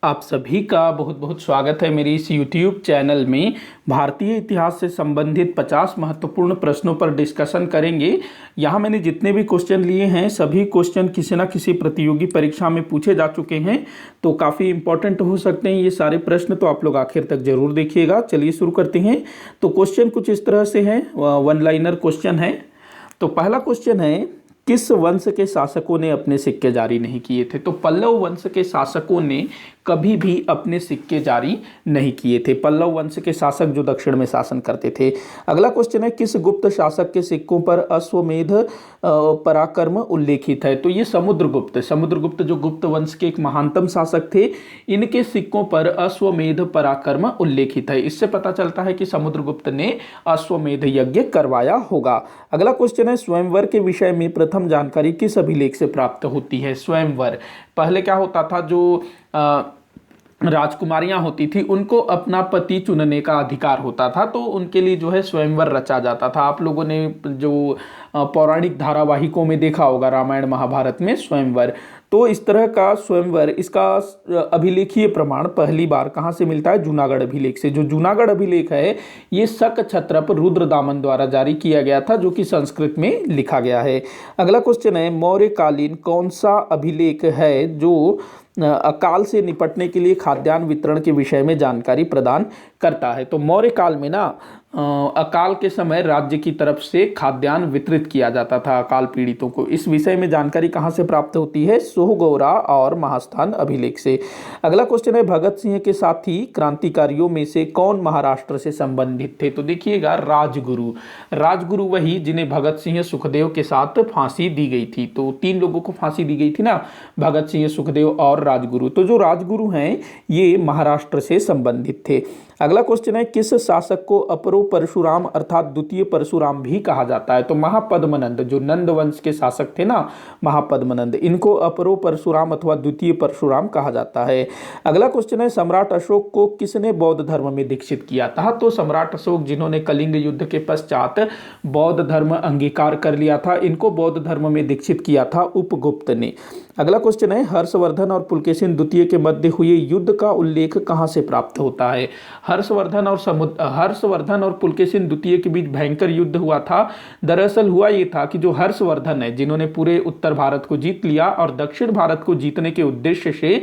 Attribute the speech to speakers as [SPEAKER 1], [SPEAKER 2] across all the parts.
[SPEAKER 1] आप सभी का बहुत बहुत स्वागत है मेरी इस YouTube चैनल में। भारतीय इतिहास से संबंधित 50 महत्वपूर्ण प्रश्नों पर डिस्कशन करेंगे। यहाँ मैंने जितने भी क्वेश्चन लिए हैं सभी क्वेश्चन किसी न किसी प्रतियोगी परीक्षा में पूछे जा चुके हैं, तो काफ़ी इंपॉर्टेंट हो सकते हैं ये सारे प्रश्न, तो आप लोग आखिर तक जरूर देखिएगा। चलिए शुरू करते हैं। तो क्वेश्चन कुछ इस तरह से है, वन लाइनर क्वेश्चन है। तो पहला क्वेश्चन है, किस वंश के शासकों ने अपने सिक्के जारी नहीं किए थे? तो पल्लव वंश के शासकों ने कभी भी अपने सिक्के जारी नहीं किए थे। पल्लव वंश के शासक जो दक्षिण में शासन करते थे। अगला क्वेश्चन है, किस गुप्त शासक के सिक्कों पर अश्वमेध पराक्रम उल्लेखित है? तो ये समुद्रगुप्त जो गुप्त वंश के एक महानतम शासक थे, इनके सिक्कों पर अश्वमेध पराक्रम उल्लेखित है। इससे पता चलता है कि समुद्रगुप्त ने अश्वमेध यज्ञ करवाया होगा। अगला क्वेश्चन है, स्वयंवर के विषय में प्रथम जानकारी किस अभिलेख से प्राप्त होती है? स्वयंवर, पहले क्या होता था, जो राजकुमारियां होती थी उनको अपना पति चुनने का अधिकार होता था, तो उनके लिए जो है स्वयंवर रचा जाता था। आप लोगों ने जो पौराणिक धारावाहिकों में देखा होगा, रामायण महाभारत में स्वयंवर, तो इस तरह का स्वयंवर, इसका अभिलेखीय प्रमाण पहली बार कहाँ से मिलता है? जूनागढ़ अभिलेख से। जो जूनागढ़ अभिलेख है ये शक क्षत्रप रुद्रदामन द्वारा जारी किया गया था, जो कि संस्कृत में लिखा गया है। अगला क्वेश्चन है, मौर्यकालीन कौन सा अभिलेख है जो अकाल से निपटने के लिए खाद्यान्न वितरण के विषय में जानकारी प्रदान करता है? तो मौर्य काल में ना अकाल के समय राज्य की तरफ से खाद्यान्न वितरित किया जाता था अकाल पीड़ितों को। इस विषय में जानकारी कहाँ से प्राप्त होती है? सोहगौरा और महास्थान अभिलेख से। अगला क्वेश्चन है, भगत सिंह के साथी क्रांतिकारियों में से कौन महाराष्ट्र से संबंधित थे? तो देखिएगा, राजगुरु वही जिन्हें भगत सिंह सुखदेव के साथ फांसी दी गई थी। तो 3 लोगों को फांसी दी गई थी ना, भगत सिंह, सुखदेव और राजगुरु। तो जो राजगुरु हैं ये महाराष्ट्र से संबंधित थे। अगला क्वेश्चन है, किस शासक को अपरो परशुराम अर्थात द्वितीय परशुराम भी कहा जाता है? तो महापद्मनंद, जो नंद वंश के शासक थे ना, महापद्मनंद, इनको अपरो परशुराम अथवा द्वितीय परशुराम कहा जाता है। अगला क्वेश्चन है, सम्राट अशोक को किसने बौद्ध धर्म में दीक्षित किया था? तो सम्राट अशोक, जिन्होंने कलिंग युद्ध के पश्चात बौद्ध धर्म अंगीकार कर लिया था, इनको बौद्ध धर्म में दीक्षित किया था उपगुप्त ने। अगला क्वेश्चन है, हर्षवर्धन और पुलकेशिन द्वितीय के मध्य हुए युद्ध का उल्लेख कहां से प्राप्त होता है? हर्षवर्धन और पुलकेशिन द्वितीय के बीच भयंकर युद्ध हुआ था। दरअसल हुआ ये था कि जो हर्षवर्धन है, जिन्होंने पूरे उत्तर भारत को जीत लिया और दक्षिण भारत को जीतने के उद्देश्य से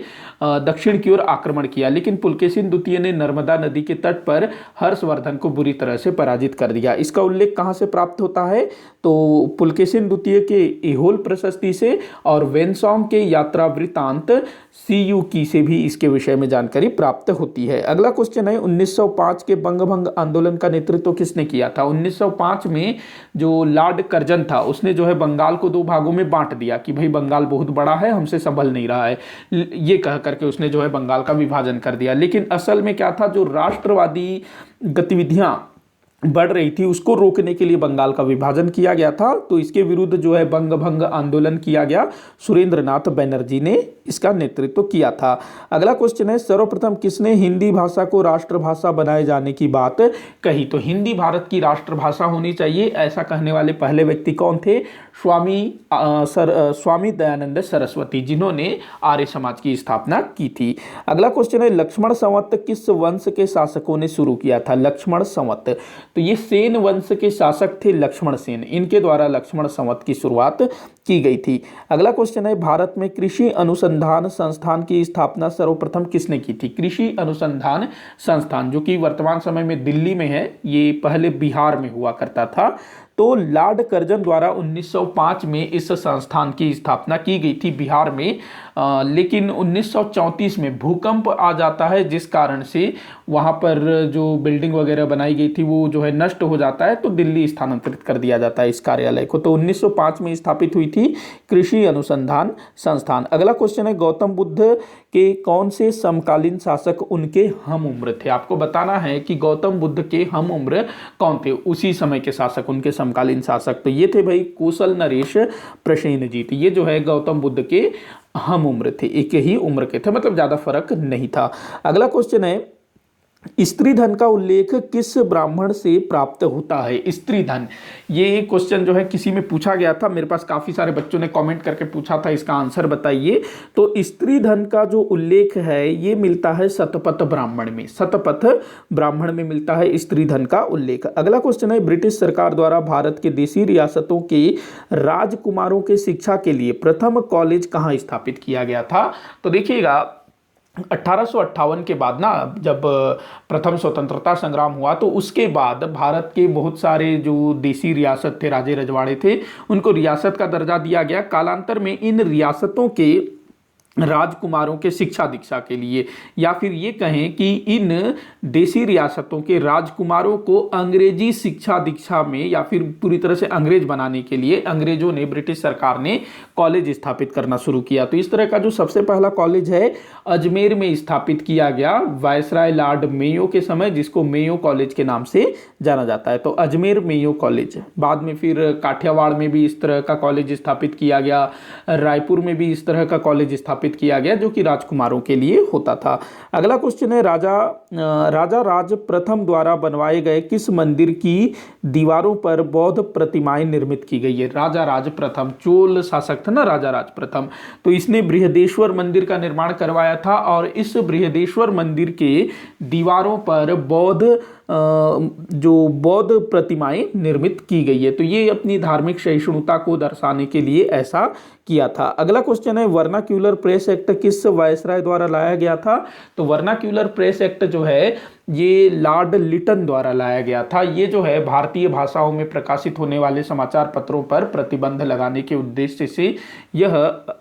[SPEAKER 1] दक्षिण की ओर आक्रमण किया, लेकिन पुलकेशिन द्वितीय ने नर्मदा नदी के तट पर हर्षवर्धन को बुरी तरह से पराजित कर दिया। इसका उल्लेख कहां से प्राप्त होता है? तो पुलकेशिन द्वितीय के एहोल प्रशस्ति से और वेनसॉन्ग के यात्रा वृत्तांत सीयूकी से भी इसके विषय में जानकारी प्राप्त होती है। अगला क्वेश्चन है, 1905 के बंगभंग आंदोलन का नेतृत्व किसने किया था? 1905 में जो लॉर्ड कर्जन था, उसने जो है बंगाल को 2 भागों में बांट दिया कि भाई बंगाल बहुत बड़ा है, हमसे संभल नहीं रहा है, ये कह करके उसने जो है बंगाल का विभाजन कर दिया। लेकिन असल में क्या था, जो राष्ट्रवादी गतिविधियां बढ़ रही थी उसको रोकने के लिए बंगाल का विभाजन किया गया था। तो इसके विरुद्ध जो है बंगभंग आंदोलन किया गया, सुरेंद्रनाथ बनर्जी ने इसका नेतृत्व किया था। अगला क्वेश्चन है, सर्वप्रथम किसने हिंदी भाषा को राष्ट्रभाषा बनाए जाने की बात कही? तो हिंदी भारत की राष्ट्रभाषा होनी चाहिए, ऐसा कहने वाले पहले व्यक्ति कौन थे? स्वामी दयानंद सरस्वती, जिन्होंने आर्य समाज की स्थापना की थी। अगला क्वेश्चन है, लक्ष्मण संवत किस वंश के शासकों ने शुरू किया था? लक्ष्मण संवत, तो ये सेन वंश के शासक थे लक्ष्मण सेन, इनके द्वारा लक्ष्मण संवत की शुरुआत की गई थी। अगला क्वेश्चन है, भारत में कृषि अनुसंधान संस्थान की स्थापना सर्वप्रथम किसने की थी? कृषि अनुसंधान संस्थान, जो कि वर्तमान समय में दिल्ली में है, ये पहले बिहार में हुआ करता था। तो लॉर्ड कर्जन द्वारा 1905 में इस संस्थान की स्थापना की गई थी बिहार में, लेकिन 1934 में भूकंप आ जाता है, जिस कारण से वहाँ पर जो बिल्डिंग वगैरह बनाई गई थी वो जो है नष्ट हो जाता है, तो दिल्ली स्थानांतरित कर दिया जाता है इस कार्यालय को। तो 1905 में स्थापित हुई थी कृषि अनुसंधान संस्थान। अगला क्वेश्चन है, गौतम बुद्ध के कौन से समकालीन शासक उनके हम उम्र थे? आपको बताना है कि गौतम बुद्ध के हम उम्र कौन थे, उसी समय के शासक, उनके समकालीन शासक। तो ये थे भाई कौशल नरेश प्रसेनजीत, ये जो है गौतम बुद्ध के हम उम्र थे, एक ही उम्र के थे, मतलब ज्यादा फर्क नहीं था। अगला क्वेश्चन है, स्त्री धन का उल्लेख किस ब्राह्मण से प्राप्त होता है? स्त्री धन, ये क्वेश्चन जो है किसी में पूछा गया था, मेरे पास काफी सारे बच्चों ने कमेंट करके पूछा था, इसका आंसर बताइए। तो स्त्री धन का जो उल्लेख है ये मिलता है शतपथ ब्राह्मण में, शतपथ ब्राह्मण में मिलता है स्त्री धन का उल्लेख। अगला क्वेश्चन है, ब्रिटिश सरकार द्वारा भारत के देशी रियासतों के राजकुमारों के शिक्षा के लिए प्रथम कॉलेज कहाँ स्थापित किया गया था? तो देखिएगा 1858 के बाद ना, जब प्रथम स्वतंत्रता संग्राम हुआ तो उसके बाद भारत के बहुत सारे जो देसी रियासत थे, राजे रजवाड़े थे, उनको रियासत का दर्जा दिया गया। कालांतर में इन रियासतों के राजकुमारों के शिक्षा दीक्षा के लिए, या फिर ये कहें कि इन देसी रियासतों के राजकुमारों को अंग्रेजी शिक्षा दीक्षा में या फिर पूरी तरह से अंग्रेज बनाने के लिए अंग्रेजों ने, ब्रिटिश सरकार ने कॉलेज स्थापित करना शुरू किया। तो इस तरह का जो सबसे पहला कॉलेज है अजमेर में स्थापित किया गया वायसराय लॉर्ड मेयो के समय, जिसको मेयो कॉलेज के नाम से जाना जाता है। तो अजमेर मेयो कॉलेज। बाद में फिर काठियावाड़ में भी इस तरह का कॉलेज स्थापित किया गया, रायपुर में भी इस तरह का कॉलेज स्थापित किया गया जो कि राजकुमारों के लिए होता था। अगला क्वेश्चन है, राजा राज प्रथम द्वारा बनवाए गए किस मंदिर की दीवारों पर बौद्ध प्रतिमाएं निर्मित की गई है? राजा राज प्रथम, चोल शासक था ना राजा राज प्रथम, तो इसने बृहदेश्वर मंदिर का निर्माण करवाया था और इस बृहदेश्वर मंदिर के दीवारों पर जो बौद्ध प्रतिमाएं निर्मित की गई है। तो ये अपनी धार्मिक सहिष्णुता को दर्शाने के लिए ऐसा किया था। अगला क्वेश्चन है, वर्नाक्यूलर प्रेस एक्ट किस वायसराय द्वारा लाया गया था? तो वर्नाक्यूलर प्रेस एक्ट जो है ये लॉर्ड लिटन द्वारा लाया गया था। ये जो है भारतीय भाषाओं में प्रकाशित होने वाले समाचार पत्रों पर प्रतिबंध लगाने के उद्देश्य से यह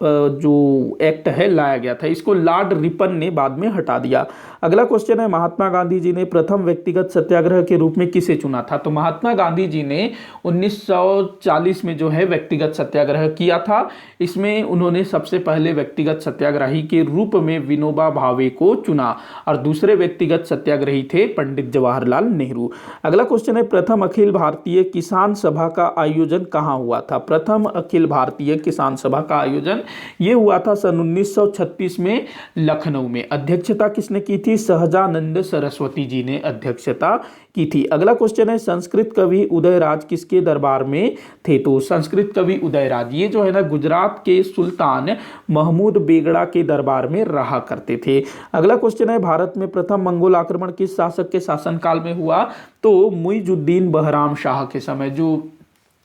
[SPEAKER 1] जो एक्ट है लाया गया था। इसको लॉर्ड रिपन ने बाद में हटा दिया। अगला क्वेश्चन है, महात्मा गांधी जी ने प्रथम व्यक्तिगत सत्याग्रह के रूप में किसे चुना था? तो महात्मा गांधी जी ने 1940 में जो है व्यक्तिगत सत्याग्रह किया था। इसमें उन्होंने सबसे पहले व्यक्तिगत सत्याग्रही के रूप में विनोबा भावे को चुना और दूसरे व्यक्तिगत सत्याग्रही थे पंडित जवाहरलाल नेहरू। अगला क्वेश्चन है, प्रथम अखिल भारतीय किसान सभा का आयोजन कहां हुआ था? प्रथम अखिल भारतीय किसान सभा का आयोजन ये हुआ था सन 1936 में लखनऊ में। अध्यक्षता किसने की थी? सहजानंद सरस्वती जी ने अध्यक्षता की थी। अगला क्वेश्चन है, संस्कृत कवि उदयराज किसके दरबार में थे? तो संस्कृत कवि उदयराज ये जो है ना गुजरात के सुल्तान महमूद बेगड़ा के दरबार में रहा करते थे। अगला क्वेश्चन है, भारत में प्रथम मंगोल आक्रमण किस शासक के शासनकाल में हुआ? तो मुइजुद्दीन बहराम शाह के समय, जो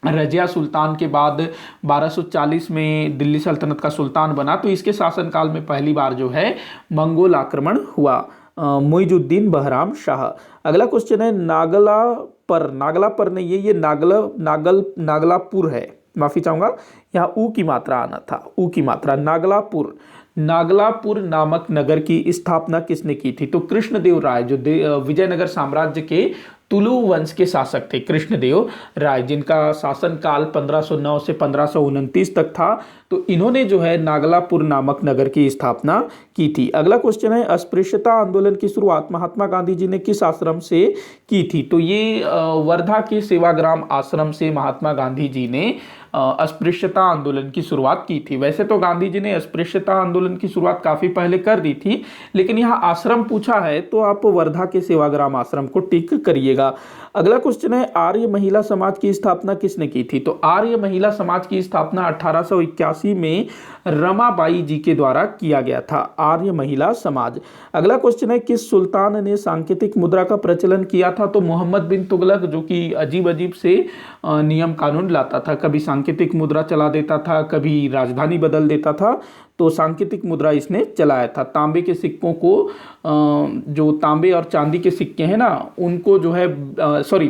[SPEAKER 1] रजिया सुल्तान के बाद 1240 में दिल्ली सल्तनत का सुल्तान बना, तो इसके शासनकाल में पहली बार जो है मंगोल आक्रमण हुआ, मुइजुद्दीन बहराम शाह। अगला क्वेश्चन है, नागलापर नहीं है, ये नागलापुर है, माफी चाहूंगा, यहाँ ऊ की मात्रा आना था, ऊ की मात्रा। नागलापुर नामक नगर की स्थापना किसने की थी? तो कृष्णदेव राय, जो विजयनगर साम्राज्य के तुलु वंश के शासक थे, कृष्णदेव राय, जिनका शासनकाल 1509 से 1529 तक था। तो इन्होंने जो है नागलापुर नामक नगर की स्थापना की थी। अगला क्वेश्चन है, अस्पृश्यता आंदोलन की शुरुआत महात्मा गांधी जी ने किस आश्रम से की थी? तो ये वर्धा के सेवाग्राम आश्रम से महात्मा गांधी जी ने अस्पृश्यता आंदोलन की शुरुआत की थी। वैसे तो गांधी जी ने अस्पृश्यता आंदोलन की शुरुआत काफी पहले कर दी थी, लेकिन यहाँ आश्रम पूछा है तो आप वर्धा के सेवाग्राम आश्रम को टिक करिएगा। अगला क्वेश्चन है, आर्य महिला समाज की स्थापना किसने की थी? तो आर्य महिला समाज की स्थापना 1881 में रमाबाई जी के द्वारा किया गया था, आर्य महिला समाज। अगला क्वेश्चन है, किस सुल्तान ने सांकेतिक मुद्रा का प्रचलन किया था? तो मोहम्मद बिन तुगलक, जो कि अजीब अजीब से नियम कानून लाता था, कभी सांकेतिक मुद्रा चला देता था, कभी राजधानी बदल देता था, तो सांकेतिक मुद्रा इसने चलाया था। तांबे के सिक्कों को, जो तांबे और चांदी के सिक्के हैं ना, उनको जो है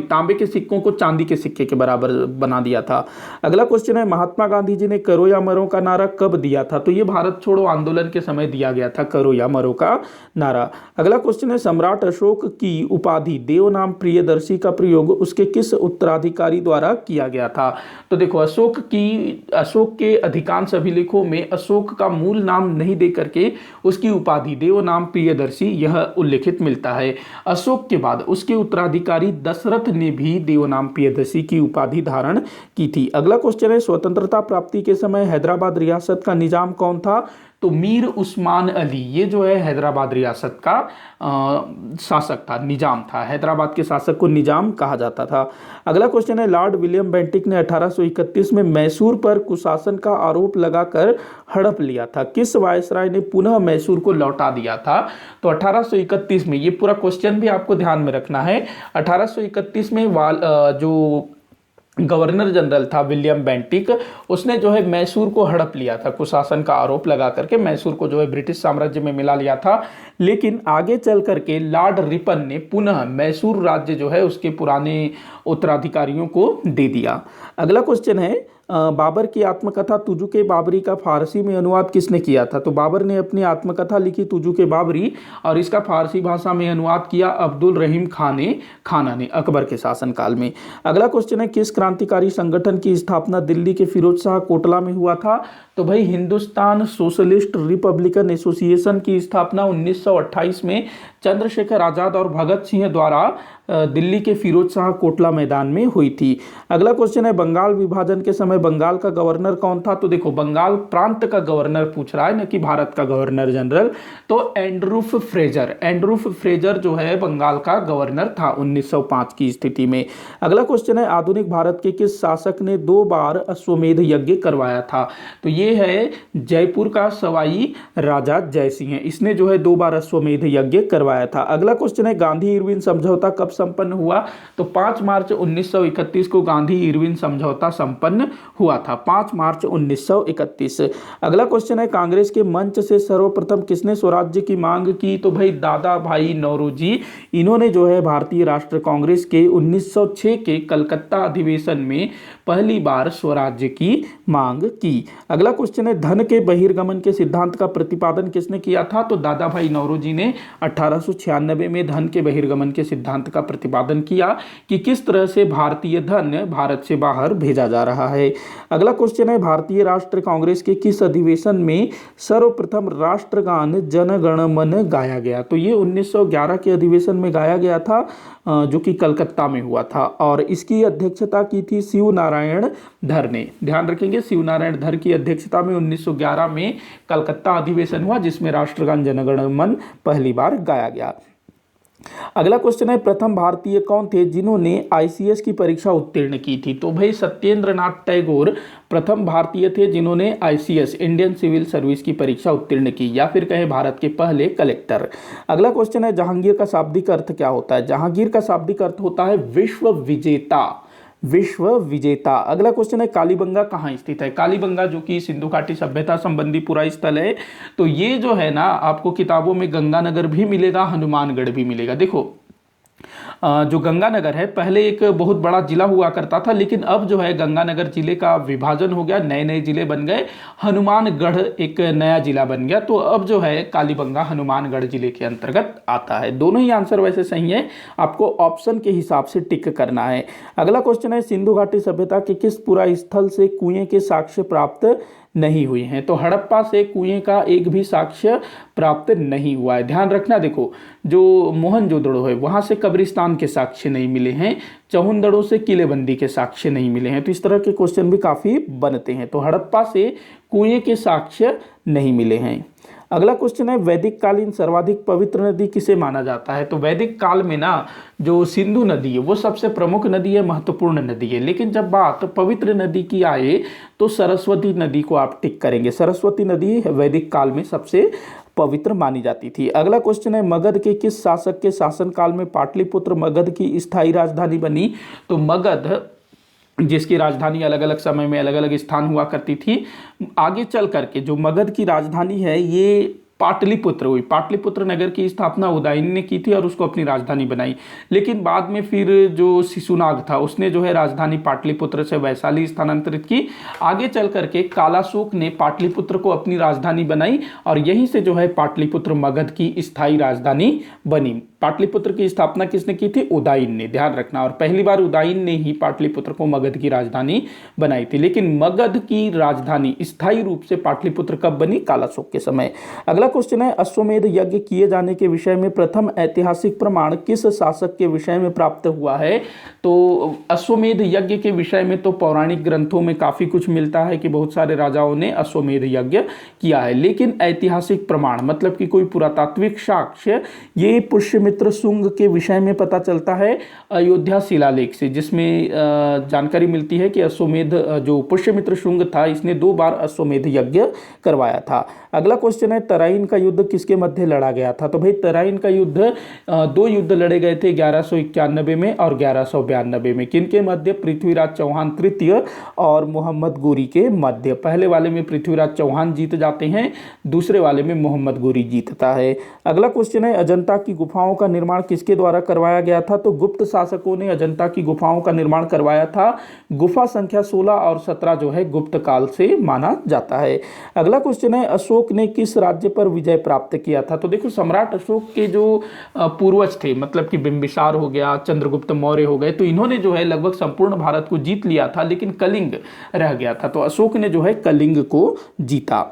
[SPEAKER 1] तांबे के सिक्कों को चांदी के सिक्के के बराबर बना दिया था। अगला क्वेश्चन है, महात्मा गांधी जी ने करो या मरो का नारा कब दिया था? तो ये भारत छोड़ो आंदोलन के समय दिया गया था, करो या मरो का नारा। अगला क्वेश्चन है, सम्राट अशोक की उपाधि देव नाम प्रियदर्शी का प्रयोग उसके किस उत्तराधिकारी द्वारा किया गया था? तो देखो, अशोक के अधिकांश अभिलेखों में अशोक का मूल नाम नहीं दे करके उसकी उपाधि देव नाम प्रियदर्शी यह उल्लेखित मिलता है। अशोक के बाद उसके उत्तराधिकारी दशरथ ने भी देव नाम प्रियदर्शी की उपाधि धारण की थी। अगला क्वेश्चन है, स्वतंत्रता प्राप्ति के समय हैदराबाद रियासत का निजाम कौन था? तो मीर उस्मान अली ये जो है हैदराबाद रियासत का शासक था, निजाम था। हैदराबाद के शासक को निजाम कहा जाता था। अगला क्वेश्चन है, लॉर्ड विलियम बेंटिक ने 1831 में मैसूर पर कुशासन का आरोप लगाकर हड़प लिया था। किस वायसराय ने पुनः मैसूर को लौटा दिया था? तो 1831 में, ये पूरा क्वेश्चन भी आपको ध्यान में रखना है। 1831 में जो गवर्नर जनरल था विलियम बेंटिक, उसने जो है मैसूर को हड़प लिया था, कुशासन का आरोप लगा करके मैसूर को जो है ब्रिटिश साम्राज्य में मिला लिया था। लेकिन आगे चल करके लॉर्ड रिपन ने पुनः मैसूर राज्य जो है उसके पुराने उत्तराधिकारियों को दे दिया। अगला क्वेश्चन है, बाबर की आत्मकथा तुजुके बाबरी का फारसी में अनुवाद किसने किया था? तो बाबर ने अपनी आत्मकथा लिखी तुजुके बाबरी, और इसका फारसी भाषा में अनुवाद किया अब्दुल रहीम खाना ने अकबर के शासनकाल में। अगला क्वेश्चन है, किस क्रांतिकारी संगठन की स्थापना दिल्ली के फिरोज शाह कोटला में हुआ था? तो भाई हिंदुस्तान सोशलिस्ट रिपब्लिकन एसोसिएशन की स्थापना 1928 में चंद्रशेखर आजाद और भगत सिंह द्वारा दिल्ली के फिरोज शाह कोटला मैदान में हुई थी। अगला क्वेश्चन है, बंगाल विभाजन के समय बंगाल का गवर्नर कौन था? तो देखो, बंगाल प्रांत का गवर्नर पूछ रहा है, न कि भारत का गवर्नर जनरल। तो एंड्रूफ फ्रेजर जो है बंगाल का गवर्नर था 1905 की स्थिति में। अगला क्वेश्चन है, आधुनिक भारत के किस शासक ने 2 बार अश्वमेध यज्ञ करवाया था? तो ये है जयपुर का सवाई राजा जयसिंह, इसने जो है 2 बार अश्वमेध यज्ञ करवाया था। अगला क्वेश्चन है, गांधी इरविन समझौता कब संपन्न हुआ? तो 5 मार्च 1931 को गांधी इरविन समझौता संपन्न हुआ था, 5 मार्च 1931। अगला क्वेश्चन है, कांग्रेस के मंच से सर्वप्रथम किसने स्वराज्य की मांग की? तो भाई दादा भाई नौरोजी, इन्होंने जो है भारतीय राष्ट्र कांग्रेस के 1906 के कलकत्ता अधिवेशन में पहली बार स्वराज्य की मांग की। अगला क्वेश्चन है, धन के बहिर्गमन के सिद्धांत का प्रतिपादन किसने किया था? तो दादा भाई नौरोजी ने 1896 में धन के बहिर्गमन के सिद्धांत का प्रतिपादन किया कि किस तरह से भारतीय धन भारत से बाहर भेजा जा रहा है। अगला क्वेश्चन है, भारतीय राष्ट्र कांग्रेस के किस अधिवेशन में सर्वप्रथम राष्ट्रगान जन गण मन गाया गया? तो ये 1911 के अधिवेशन में गाया गया था, जो कि कलकत्ता में हुआ था, और इसकी अध्यक्षता की थी शिव नारायण धर ने। ध्यान रखेंगे, शिव नारायण धर की अध्यक्षता में 1911 में कलकत्ता अधिवेशन हुआ, जिसमें राष्ट्रगान जन गण मन पहली बार गाया गया। अगला क्वेश्चन है, प्रथम भारतीय कौन थे जिन्होंने आईसीएस की परीक्षा उत्तीर्ण की थी? तो भाई सत्येंद्र नाथ टैगोर प्रथम भारतीय थे जिन्होंने आईसीएस इंडियन सिविल सर्विस की परीक्षा उत्तीर्ण की, या फिर कहे भारत के पहले कलेक्टर। अगला क्वेश्चन है, जहांगीर का शाब्दिक अर्थ क्या होता है? जहांगीर का शाब्दिक अर्थ होता है विश्व विजेता। अगला क्वेश्चन है, कालीबंगा कहाँ स्थित है? कालीबंगा जो कि सिंधु घाटी सभ्यता संबंधी पूरा स्थल है। तो ये जो है ना, आपको किताबों में गंगानगर भी मिलेगा, हनुमानगढ़ भी मिलेगा। देखो, जो गंगानगर है पहले एक बहुत बड़ा जिला हुआ करता था, लेकिन अब जो है गंगानगर जिले का विभाजन हो गया, नए नए जिले बन गए, हनुमानगढ़ एक नया जिला बन गया। तो अब जो है कालीबंगा हनुमानगढ़ जिले के अंतर्गत आता है। दोनों ही आंसर वैसे सही है, आपको ऑप्शन के हिसाब से टिक करना है। अगला क्वेश्चन है, सिंधु घाटी सभ्यता के किस पुरा स्थल से कुएं के साक्ष्य प्राप्त नहीं हुए हैं? तो हड़प्पा से कुएं का एक भी साक्ष्य प्राप्त नहीं हुआ है। ध्यान रखना, देखो जो मोहनजोदड़ो है वहां से कब्रिस्तान के साक्ष्य नहीं मिले हैं, चौहनदड़ो से किलेबंदी के साक्ष्य नहीं मिले हैं। तो इस तरह के क्वेश्चन भी काफी बनते हैं। तो हड़प्पा से कुएं के साक्ष्य नहीं मिले हैं। अगला क्वेश्चन है, वैदिक कालीन सर्वाधिक पवित्र नदी किसे माना जाता है? तो वैदिक काल में ना जो सिंधु नदी है वो सबसे प्रमुख नदी है, महत्वपूर्ण नदी है। लेकिन जब बात पवित्र नदी की आए तो सरस्वती नदी को आप टिक करेंगे। सरस्वती नदी वैदिक काल में सबसे पवित्र मानी जाती थी। अगला क्वेश्चन है, मगध के किस शासक के शासनकाल में पाटलिपुत्र मगध की स्थायी राजधानी बनी? तो मगध जिसकी राजधानी अलग अलग समय में अलग अलग स्थान हुआ करती थी, आगे चल करके जो मगध की राजधानी है ये पाटलिपुत्र हुई। पाटलिपुत्र नगर की स्थापना उदयन ने की थी और उसको अपनी राजधानी बनाई। लेकिन बाद में फिर जो शिशुनाग था उसने जो है राजधानी पाटलिपुत्र से वैशाली स्थानांतरित की। आगे चल करके कालाशोक ने पाटलिपुत्र को अपनी राजधानी बनाई और यहीं से जो है पाटलिपुत्र मगध की स्थायी राजधानी बनी। पाटलिपुत्र की स्थापना किसने की थी? उदयन ने। ध्यान रखना, और पहली बार उदयन ने ही पाटलिपुत्र को मगध की राजधानी बनाई थी। लेकिन मगध की राजधानी स्थायी रूप से पाटलिपुत्र कब बनी? कालाशोक के समय। अगला अगला क्वेश्चन है, अश्वमेध यज्ञ किए जाने के विषय में प्रथम ऐतिहासिक प्रमाण किस शासक के विषय में प्राप्त हुआ है? तो अश्वमेध यज्ञ के विषय में तो पौराणिक ग्रंथों में काफी कुछ मिलता है कि बहुत सारे राजाओं ने अश्वमेध यज्ञ किया है, लेकिन ऐतिहासिक प्रमाण मतलब कि कोई पुरातात्विक साक्ष्य, ये पुष्यमित्र शुंग के विषय में पता चलता है अयोध्या शिलालेख से, जिसमें जानकारी मिलती है कि अश्वमेध जो पुष्यमित्र शुंग था इसने 2 बार अश्वमेध यज्ञ करवाया था। अगला क्वेश्चन है, तराइन का युद्ध किसके मध्य लड़ा गया था? तो भाई तराइन का युद्ध 2 युद्ध लड़े गए थे 1191 में और 1192 में। किनके मध्य? पृथ्वीराज चौहान तृतीय और मोहम्मद गोरी के मध्य। पहले वाले में पृथ्वीराज चौहान जीत जाते हैं, दूसरे वाले में मोहम्मद गोरी जीतता है। अगला क्वेश्चन है, अजंता की गुफाओं का निर्माण किसके द्वारा करवाया गया था? तो गुप्त शासकों ने अजंता की गुफाओं का निर्माण करवाया था। गुफा संख्या 16 और 17 जो है गुप्त काल से माना जाता है। अगला क्वेश्चन है, अशोक ने किस राज्य पर विजय प्राप्त किया था? तो देखो, सम्राट अशोक के जो पूर्वज थे, मतलब कि बिंबिसार हो गया, चंद्रगुप्त मौर्य हो गए, तो इन्होंने जो है लगभग संपूर्ण भारत को जीत लिया था, लेकिन कलिंग रह गया था, तो अशोक ने जो है कलिंग को जीता।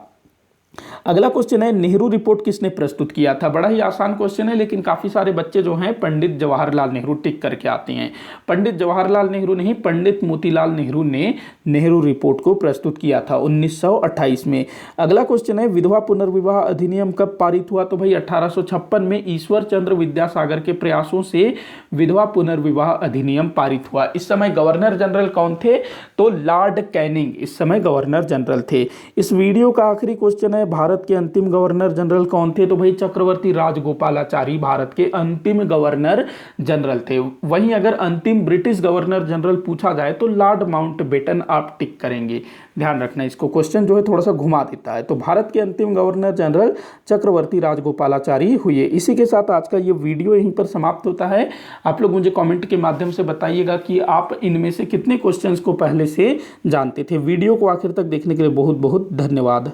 [SPEAKER 1] अगला क्वेश्चन है, नेहरू रिपोर्ट किसने प्रस्तुत किया था? बड़ा ही आसान क्वेश्चन है, लेकिन काफी सारे बच्चे जो हैं पंडित जवाहरलाल नेहरू टिक करके आते हैं। पंडित जवाहरलाल नेहरू नहीं, पंडित मोतीलाल नेहरू ने नेहरू रिपोर्ट को प्रस्तुत किया था 1928 में। अगला क्वेश्चन है, विधवा पुनर्विवाह अधिनियम कब पारित हुआ? तो भाई 1856 में ईश्वर चंद्र विद्यासागर के प्रयासों से विधवा पुनर्विवाह अधिनियम पारित हुआ। इस समय गवर्नर जनरल कौन थे? तो लॉर्ड कैनिंग इस समय गवर्नर जनरल थे। इस वीडियो का आखिरी क्वेश्चन है, भारत के अंतिम गवर्नर जनरल कौन थे? तो भाई चक्रवर्ती राजगोपालाचारी भारत के अंतिम गवर्नर जनरल थे। वहीं अगर अंतिम ब्रिटिश गवर्नर जनरल पूछा जाए तो लॉर्ड माउंटबेटन आप टिक करेंगे। ध्यान रखना, इसको क्वेश्चन जो है थोड़ा सा घुमा देता है। तो भारत के अंतिम गवर्नर जनरल चक्रवर्ती राजगोपालाचारी हुए। इसी के साथ आज का ये वीडियो यहीं पर समाप्त होता है। आप लोग मुझे कमेंट के माध्यम से बताइएगा कि आप इनमें से कितने क्वेश्चंस को पहले से जानते थे। वीडियो को आखिर तक देखने के लिए बहुत बहुत धन्यवाद।